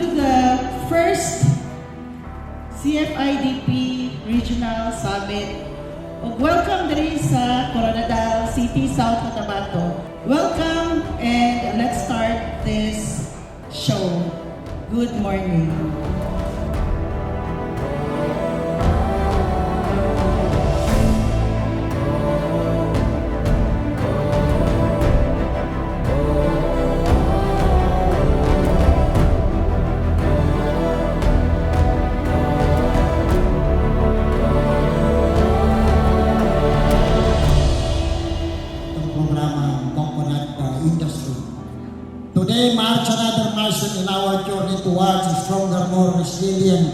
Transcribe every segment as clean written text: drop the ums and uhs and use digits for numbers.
to the first CFIDP Regional Summit. Welcome diri sa Coronadal City, South Cotabato. Welcome, and let's start this show. Good morning. Today marks another milestone in our journey towards a stronger, more resilient,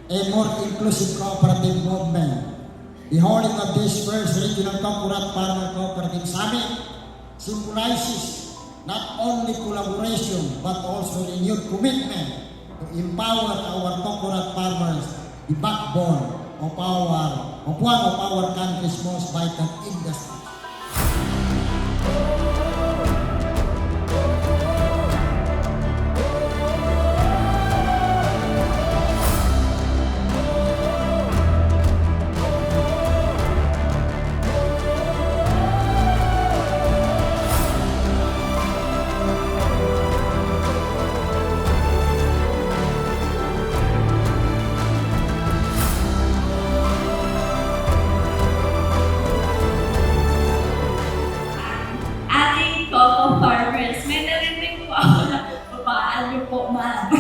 and more inclusive cooperative movement. The holding of this first regional Coconut Farmer Cooperative Summit symbolizes not only collaboration but also renewed commitment to empower our coconut farmers, the backbone of one of our country's most vital industries. Farmers, may narinig po ako na papaan niyo po, ma'am.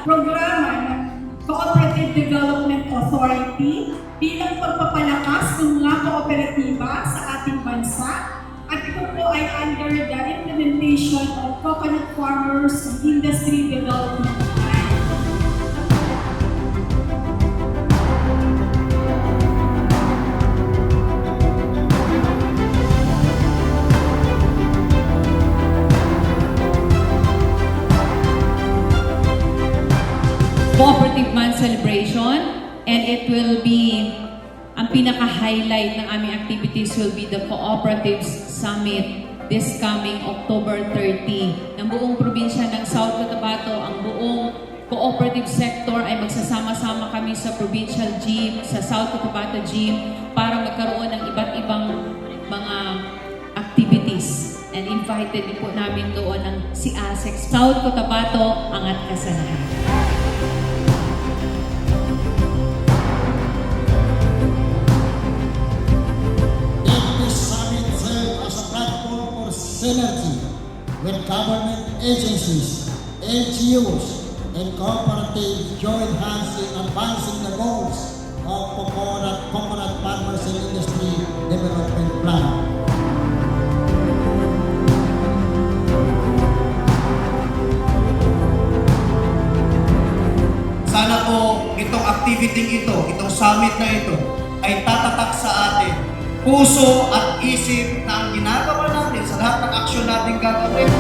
Programa ng Cooperative Development Authority bilang pagpapalakas ng mga kooperatiba sa ating bansa, at ito po ay under the implementation of Coconut Farmers Industry Development Plan. Cooperative Month celebration, and it will be, ang pinaka-highlight ng aming activities will be the Cooperatives Summit this coming October 30. Ng buong probinsya ng South Cotabato, ang buong cooperative sector ay magsasama-sama kami sa provincial gym, sa South Cotabato gym, para magkaroon ng iba't ibang mga activities. And invited din po namin doon ang si ASEC. South Cotabato, angat ka sa lahat. Synergy with government agencies, NGOs, and cooperatives join hands in advancing the goals of Coconut Farmers and Industry Development Plan. Sana po itong activity ito, itong summit na ito, ay tatatak sa atin puso at isip na ang ginagawa natin sa lahat ng aksyon natin gagawin